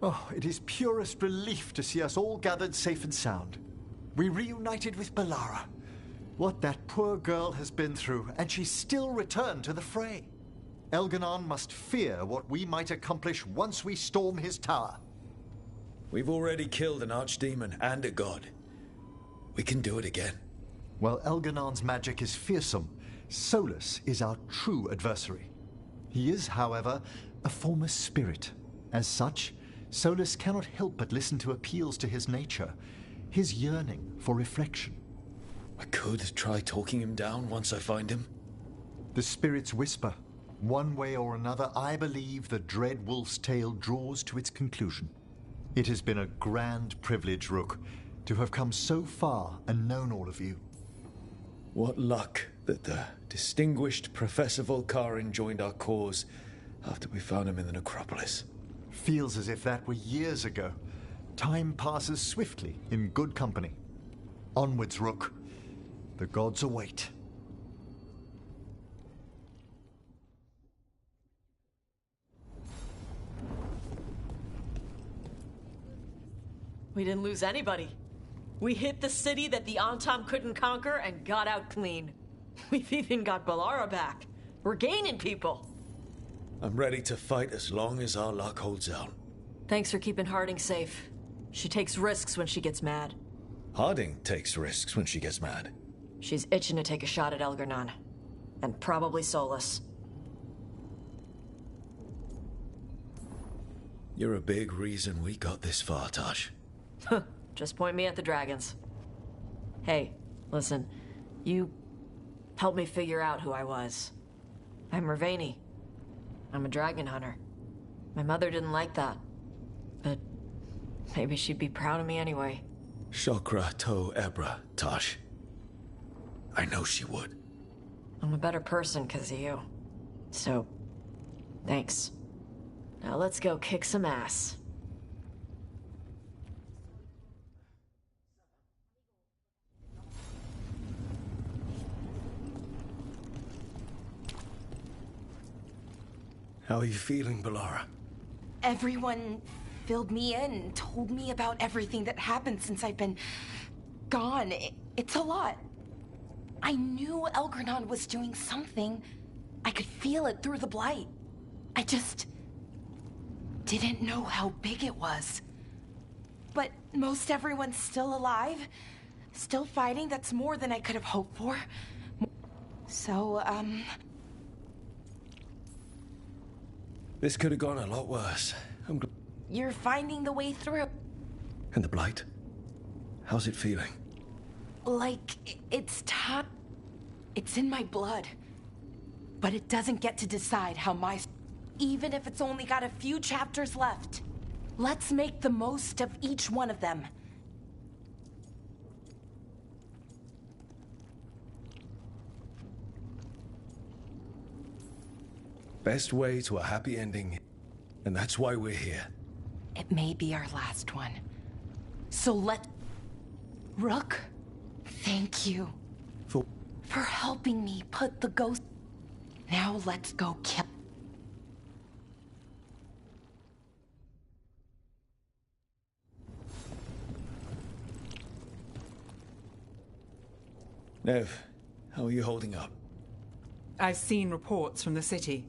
Oh, it is purest relief to see us all gathered safe and sound. We reunited with Balara. What that poor girl has been through, and she still returned to the fray. Elganon must fear what we might accomplish once we storm his tower. We've already killed an archdemon and a god. We can do it again. While Elganon's magic is fearsome, Solus is our true adversary. He is, however, a former spirit. As such, Solus cannot help but listen to appeals to his nature, his yearning for reflection. I could try talking him down once I find him. The spirits whisper. One way or another, I believe the dread wolf's tale draws to its conclusion. It has been a grand privilege, Rook, to have come so far and known all of you. What luck that the distinguished Professor Volkarin joined our cause after we found him in the necropolis. Feels as if that were years ago. Time passes swiftly in good company. Onwards, Rook. The gods await. We didn't lose anybody. We hit the city that the Antam couldn't conquer and got out clean. We've even got Balara back. We're gaining people. I'm ready to fight as long as our luck holds out. Thanks for keeping Harding safe. She takes risks when she gets mad. Harding takes risks when she gets mad. She's itching to take a shot at Elgarnon. And probably Solus. You're a big reason we got this far, Tosh. Just point me at the dragons. Hey, listen. You helped me figure out who I was. I'm Ravani. I'm a dragon hunter. My mother didn't like that. But maybe she'd be proud of me anyway. Shokra to Ebra, Tosh. I know she would. I'm a better person because of you. So, thanks. Now let's go kick some ass. How are you feeling, Balara? Everyone filled me in, told me about everything that happened since I've been gone. It's a lot. I knew Elgarnon was doing something. I could feel it through the blight. I just didn't know how big it was. But most everyone's still alive, still fighting. That's more than I could have hoped for. So, This could have gone a lot worse. You're finding the way through. And the blight? How's it feeling? Like, it's tough. It's in my blood. But it doesn't get to decide how my... Even if it's only got a few chapters left. Let's make the most of each one of them. Best way to a happy ending. And that's why we're here. It may be our last one. So Rook, thank you. For helping me put the ghost... Now let's go kill... Nev, how are you holding up? I've seen reports from the city,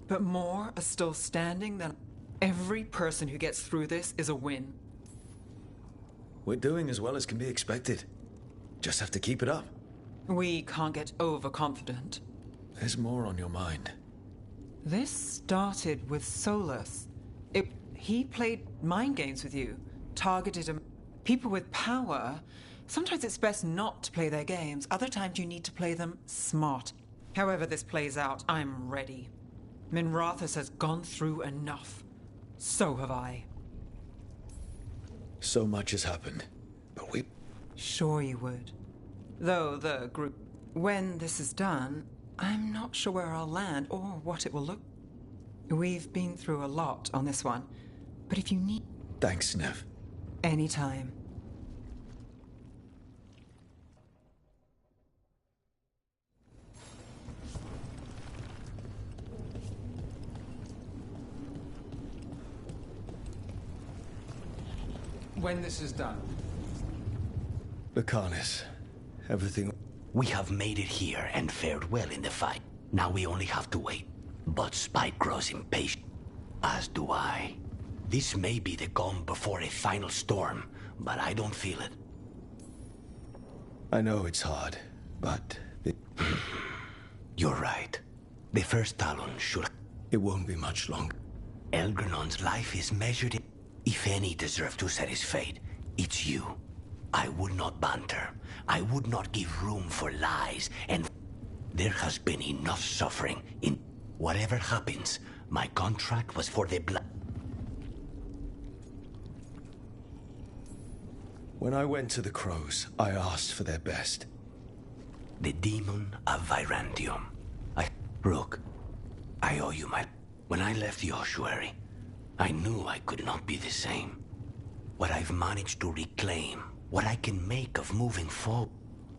but more are still standing than... Every person who gets through this is a win. We're doing as well as can be expected. Just have to keep it up. We can't get overconfident. There's more on your mind. This started with Solus. He played mind games with you, targeted people with power. Sometimes it's best not to play their games. Other times you need to play them smart. However this plays out, I'm ready. Minrathus has gone through enough. So have I. So much has happened, but we... Sure you would. Though the group... When this is done, I'm not sure where I'll land or what it will look. We've been through a lot on this one, but if you need... Thanks, Nev. Anytime. when this is done. Lucanus, everything... We have made it here and fared well in the fight. Now we only have to wait. But Spike grows impatient, as do I. This may be the calm before a final storm, but I don't feel it. I know it's hard, but... You're right. The first Talon should... It won't be much longer. Elgrenon's life is measured in... If any deserve to set his fate, it's you. I would not banter. I would not give room for lies, and... There has been enough suffering in... Whatever happens, my contract was for the blood. When I went to the Crows, I asked for their best. The demon of Virantium. Rook, I owe you my... When I left the ossuary, I knew I could not be the same. What I've managed to reclaim, what I can make of moving forward.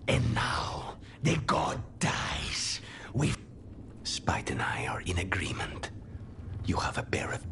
And now, the god dies. Spite and I are in agreement. You have a pair of...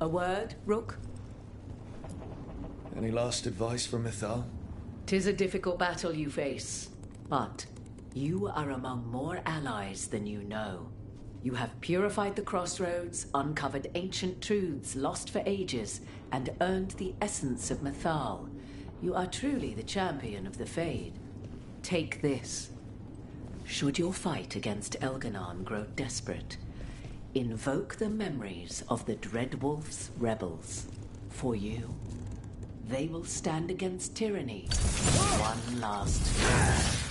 A word, Rook? Any last advice from Mythal? 'Tis a difficult battle you face, but you are among more allies than you know. You have purified the crossroads, uncovered ancient truths lost for ages, and earned the essence of Mythal. You are truly the champion of the Fade. Take this. Should your fight against Elganon grow desperate, invoke the memories of the Dreadwolf's rebels. For you, they will stand against tyranny one last time.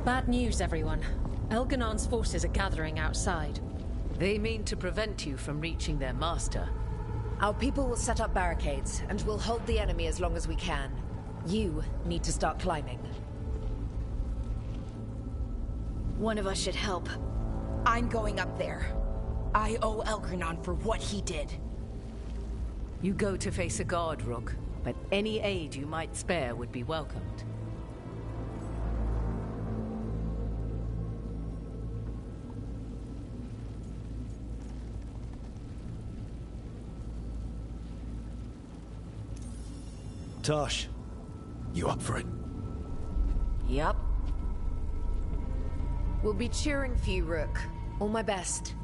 Bad news, everyone. Elganon's forces are gathering outside. They mean to prevent you from reaching their master. Our people will set up barricades, and we'll hold the enemy as long as we can. You need to start climbing. One of us should help. I'm going up there. I owe Elgranon for what he did. You go to face a guard, Rook, but any aid you might spare would be welcomed. Tosh, you up for it? Yup. We'll be cheering for you, Rook. All my best.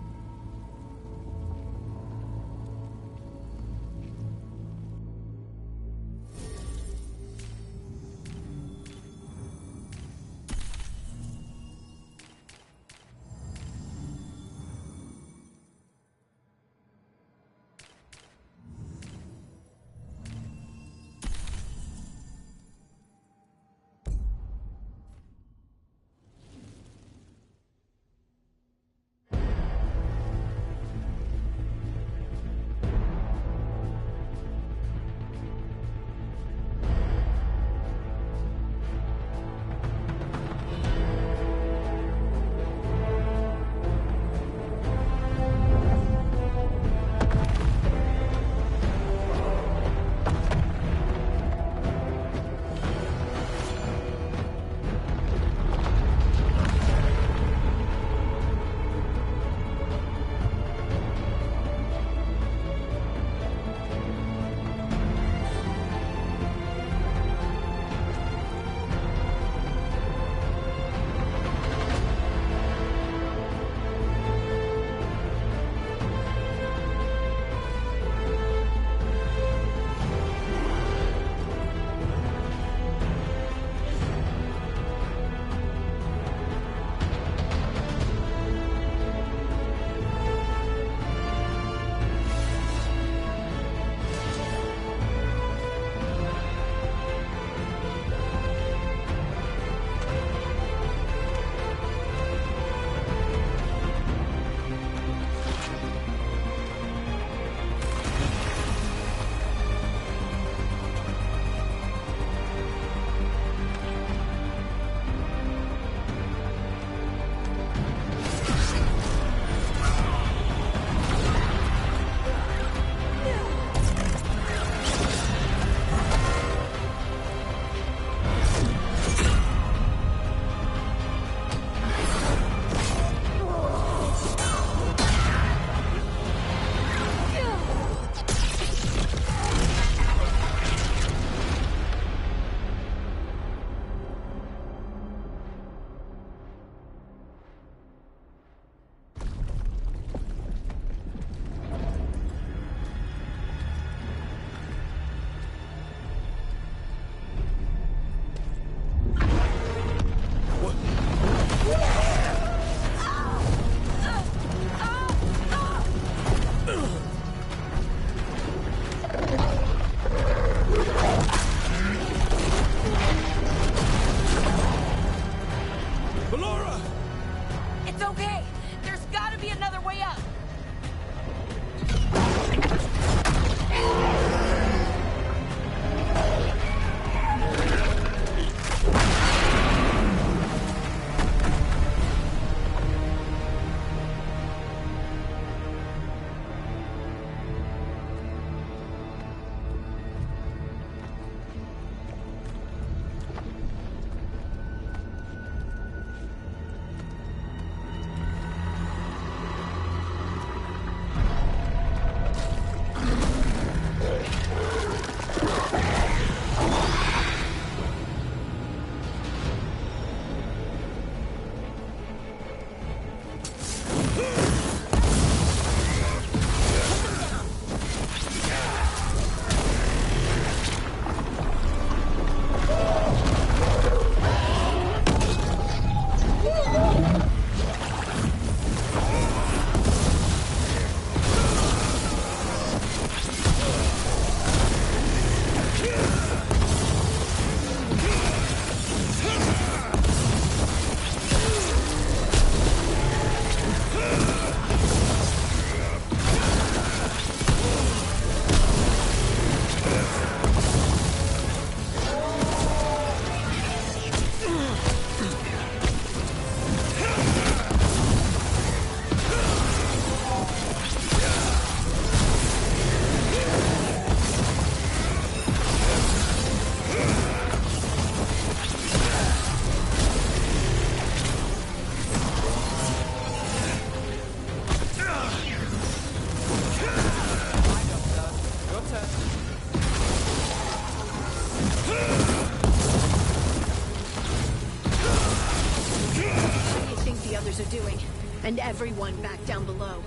others are doing. And everyone back down below.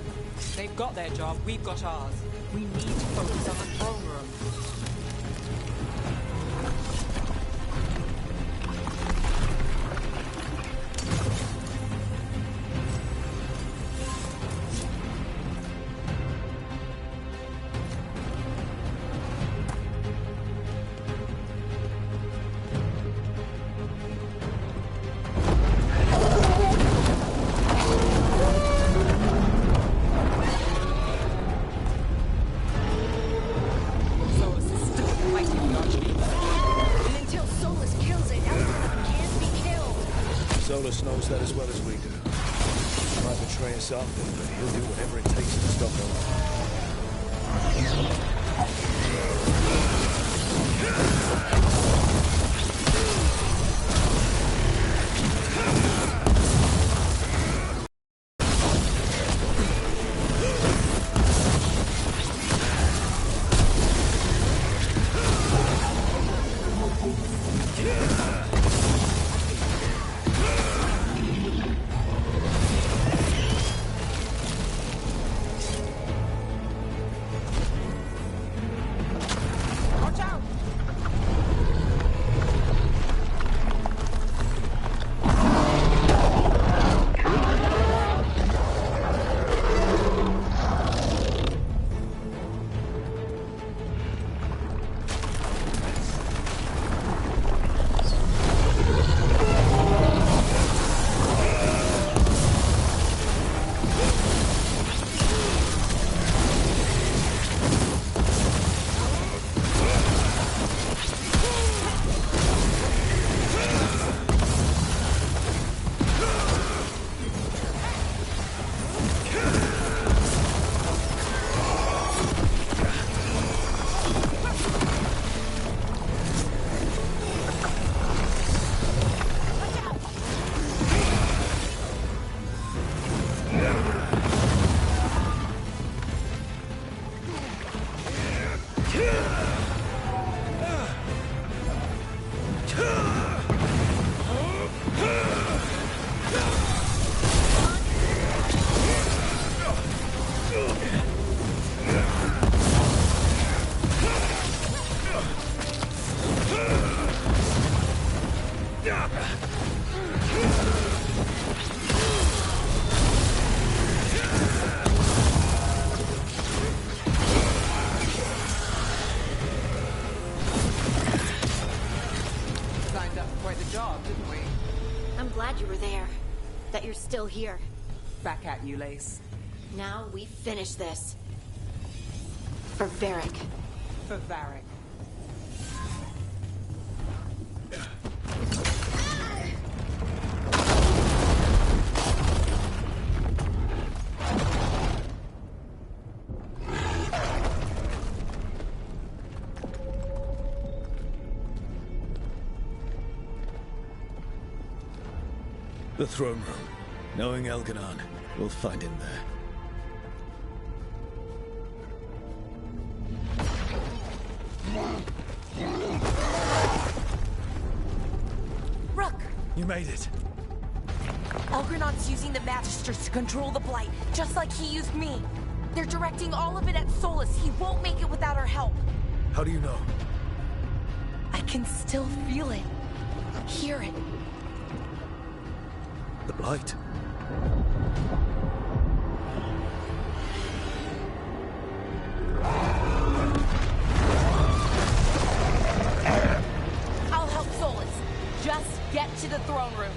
They've got their job, we've got ours. We need to focus on the throne room. Solus knows that as well as we do. He might betray us after, but he'll do whatever it takes to stop Still here. Back at you, Lace. Now we finish this. For Varric. For Varric. The throne room. Knowing Elganon, we'll find him there. Rook! You made it. Elgranon's using the Magisters to control the Blight, just like he used me. They're directing all of it at Solus. He won't make it without our help. How do you know? I can still feel it. Hear it. The Blight? I'll help Solus. Just get to the throne room.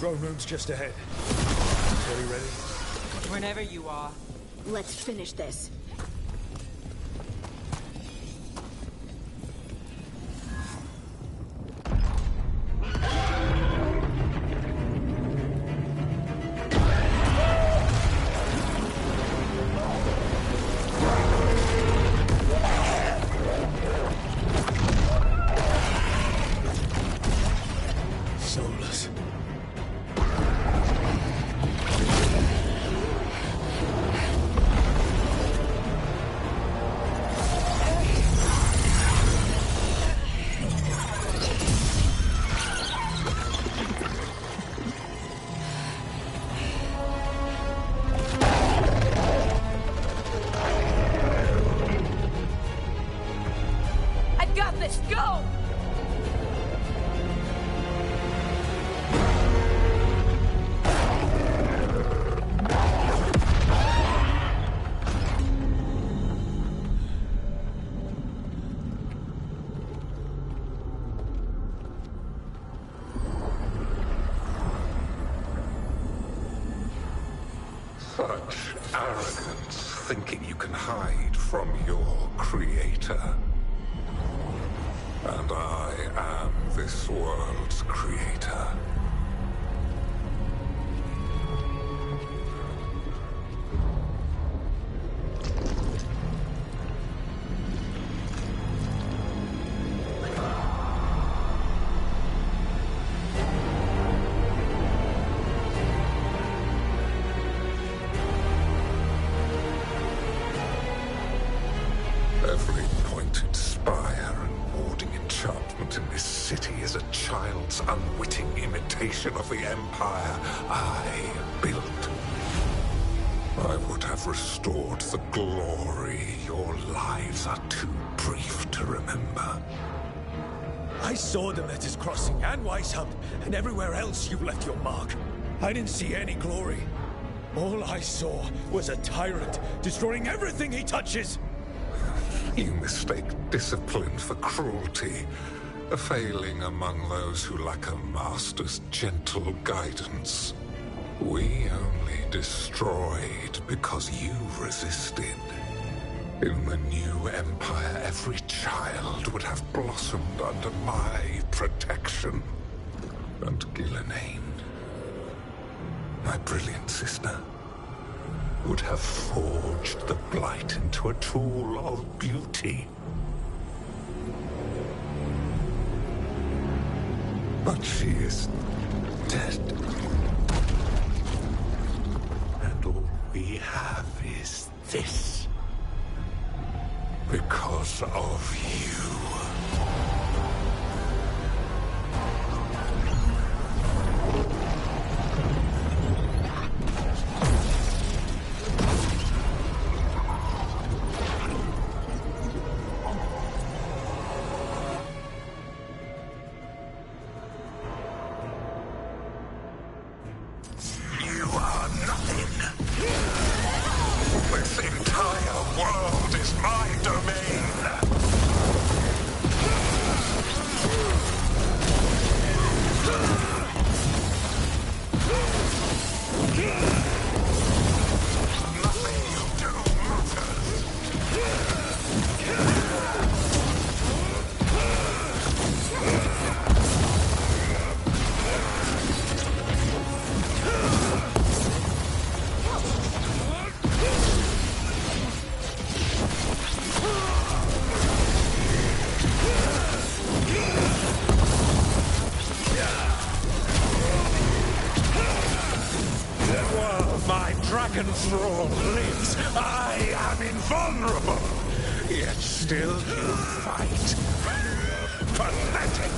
throne room's just ahead. Are you ready? Whenever you are. Let's finish this. Soulless. I've got this! Go! Such arrogance, thinking you can hide from your creator. And I am this world's creator. Every pointed spire and warding enchantment in this city is a child's unwitting imitation of the empire I built. I would have restored the glory. Your lives are too brief to remember. I saw them at his crossing and Weishaupt, and everywhere else you left your mark. I didn't see any glory. All I saw was a tyrant destroying everything he touches. You mistake discipline for cruelty, a failing among those who lack a master's gentle guidance. We only destroyed because you resisted. In the new empire, every child would have blossomed under my protection. And Gillenane, my brilliant sister, would have forged the blight into a tool of beauty. But she is dead. And all we have is this. Because of you. You are nothing. This entire world is my domain. Nothing you do matters. While my dragon thrall lives, I am invulnerable. Yet still you fight. Pathetic.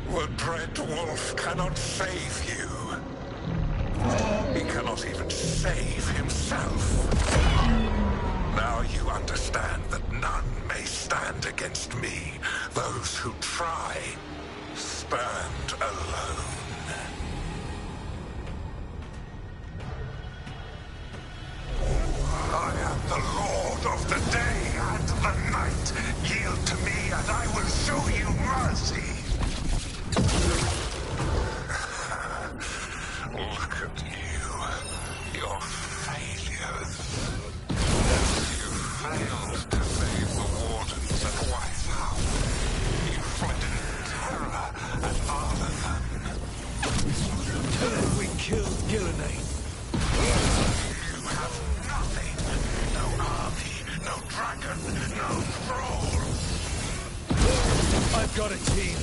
The Dread Wolf cannot save you. He cannot even save himself. Now Now you understand that none may stand against me. Those who try stand alone. I am the Lord of the day and the night. Yield to me and I will show you mercy. Look at you. Your failures. You failed to save the wardens at Weishaupt. You fled in terror at Arlethan. Tell them we killed Gillenay. You have nothing. No army, no dragon, no thralls. I've got a team.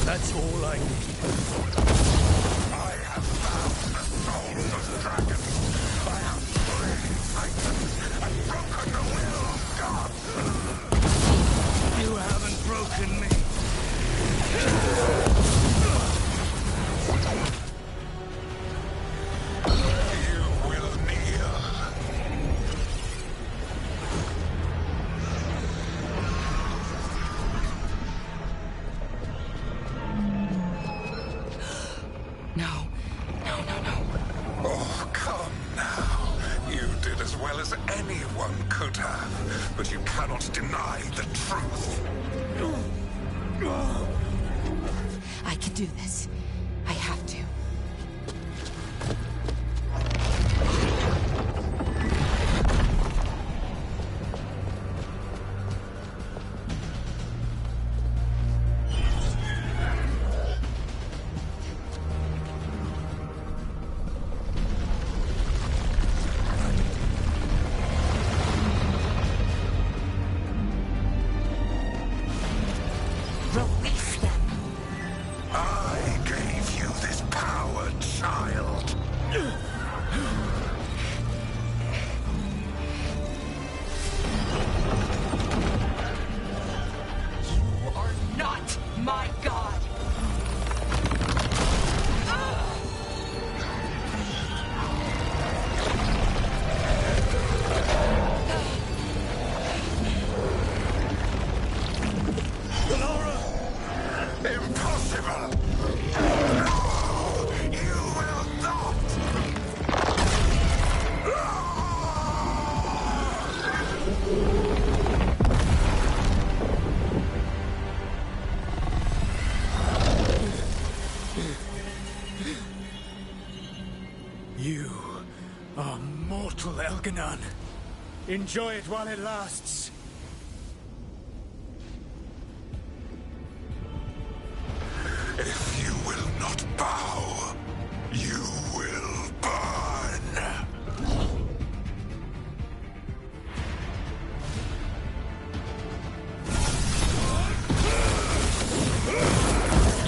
That's all I need. I have found the souls of dragons. I have slain titans and broken the will of gods. You haven't broken me. You will kneel. No. Oh, come now. You did as well as anyone could have, but you cannot deny the truth. I can do this. I have to. Release them. I gave you this power, child. You are not my god. Impossible! No! You will not! You are mortal, Elganon. Enjoy it while it lasts. If you will not bow, you will burn.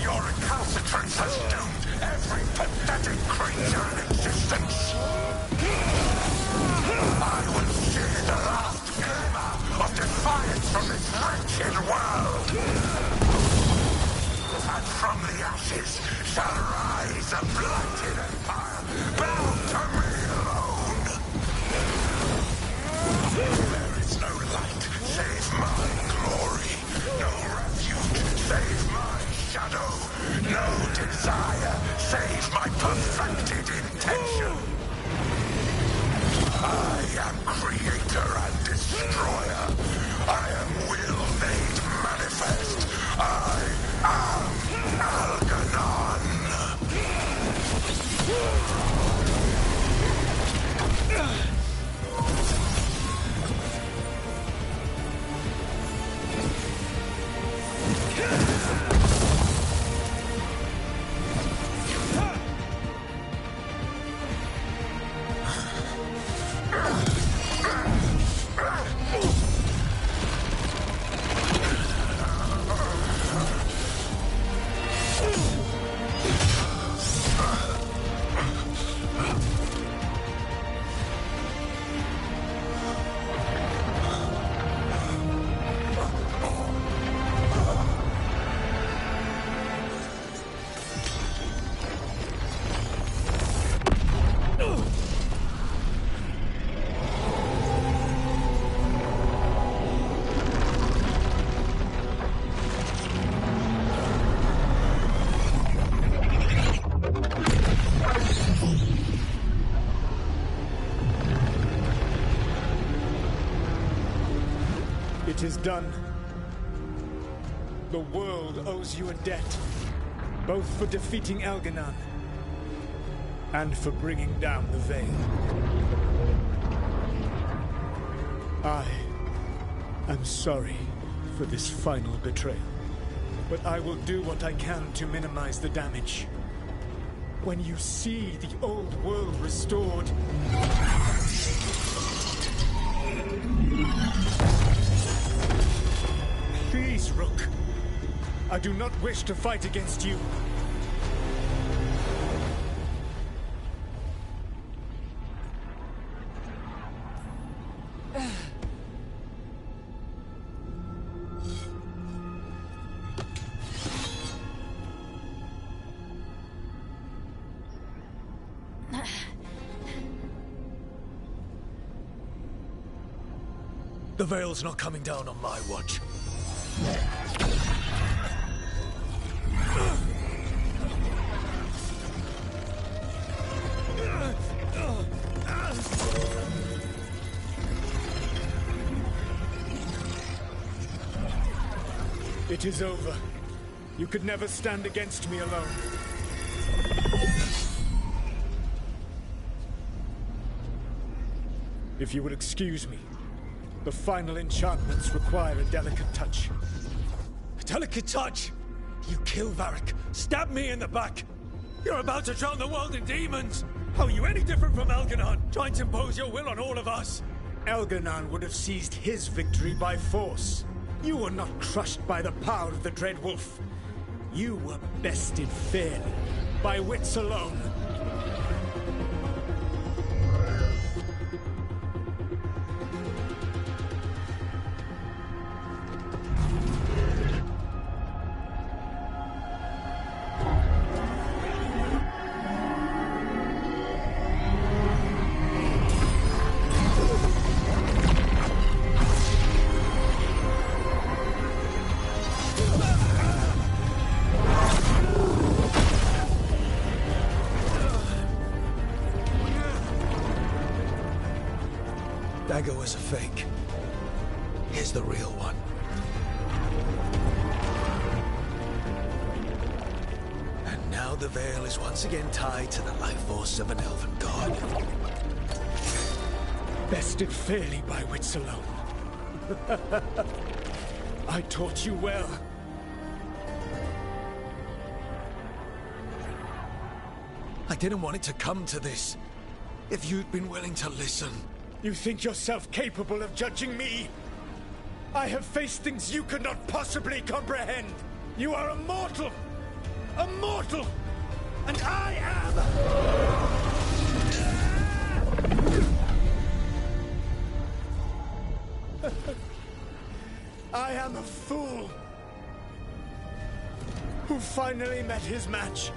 Your recalcitrance has doomed every pathetic creature in existence. I will see the last glimmer of defiance from this wretched world. And from the ashes shall rise a blighted empire, bound to me alone. There is no light save my glory, no refuge save my shadow, no desire save my perfected intention. I am creator and destroyer. I am will made manifest. I am Algernon. It is done. The world owes you a debt, both for defeating Elganon and for bringing down the Veil. I am sorry for this final betrayal, but I will do what I can to minimize the damage. When you see the old world restored, please, Rook. I do not wish to fight against you. The Veil's not coming down on my watch. It is over. You could never stand against me alone. If you will excuse me, the final enchantments require a delicate touch. A delicate touch? You kill Varric, stab me in the back. You're about to drown the world in demons. How are you any different from Elganon, trying to impose your will on all of us? Elganon would have seized his victory by force. You were not crushed by the power of the Dread Wolf. You were bested fairly, by wits alone. Dagger was a fake. Here's the real one. And now the Veil is once again tied to the life force of an elven god. Bested fairly by wits alone. I taught you well. I didn't want it to come to this. If you'd been willing to listen. You think yourself capable of judging me? I have faced things you could not possibly comprehend. You are a mortal! A mortal! And I am... I am a fool who finally met his match.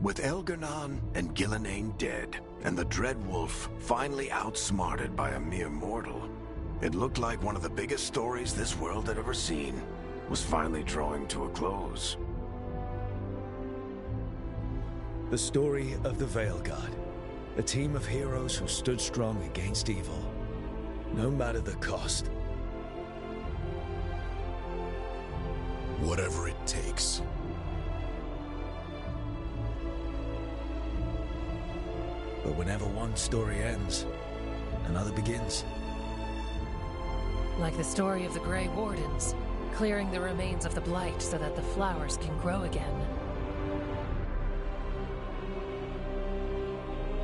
With Elgar'nan and Gillenane dead, and the Dread Wolf finally outsmarted by a mere mortal, it looked like one of the biggest stories this world had ever seen was finally drawing to a close. The story of the Veilguard, a team of heroes who stood strong against evil, no matter the cost. Whatever it takes. But whenever one story ends, another begins. Like the story of the Grey Wardens, clearing the remains of the Blight so that the flowers can grow again.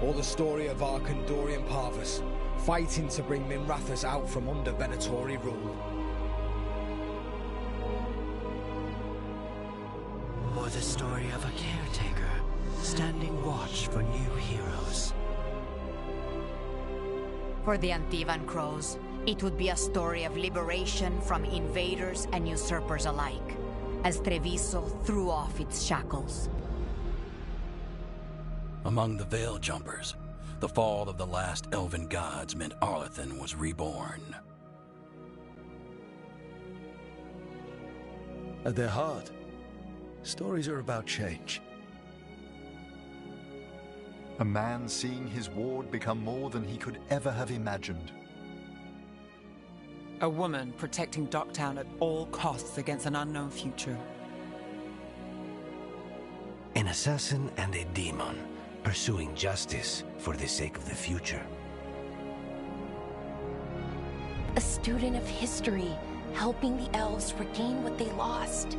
Or the story of Arkandorian Parvus, fighting to bring Minrathous out from under Venatori rule. Or the story of a caretaker, standing watch for new heroes. For the Antivan Crows, it would be a story of liberation from invaders and usurpers alike, as Treviso threw off its shackles. Among the Veil Jumpers, the fall of the last elven gods meant Arlathan was reborn. At their heart, stories are about change. A man seeing his ward become more than he could ever have imagined. A woman protecting Docktown at all costs against an unknown future. An assassin and a demon, pursuing justice for the sake of the future. A student of history, helping the elves regain what they lost.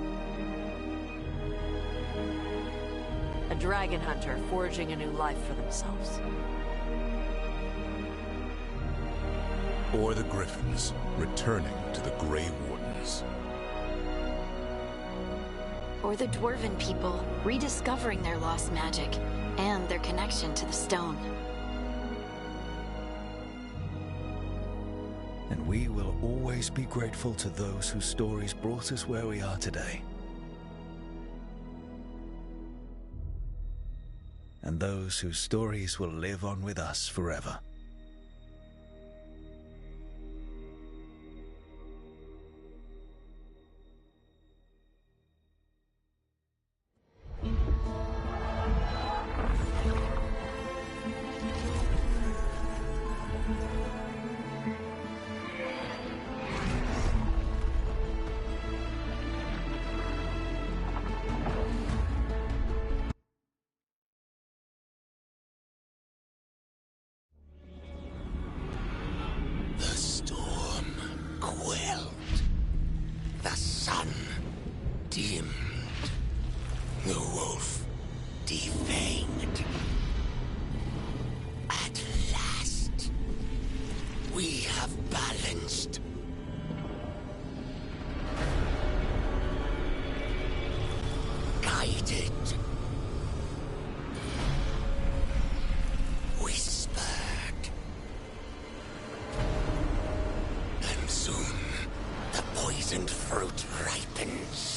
A dragon hunter forging a new life for themselves. Or the Griffins, returning to the Grey Wardens. Or the Dwarven people, rediscovering their lost magic and their connection to the stone. And we will always be grateful to those whose stories brought us where we are today. And those whose stories will live on with us forever. Fruit ripens.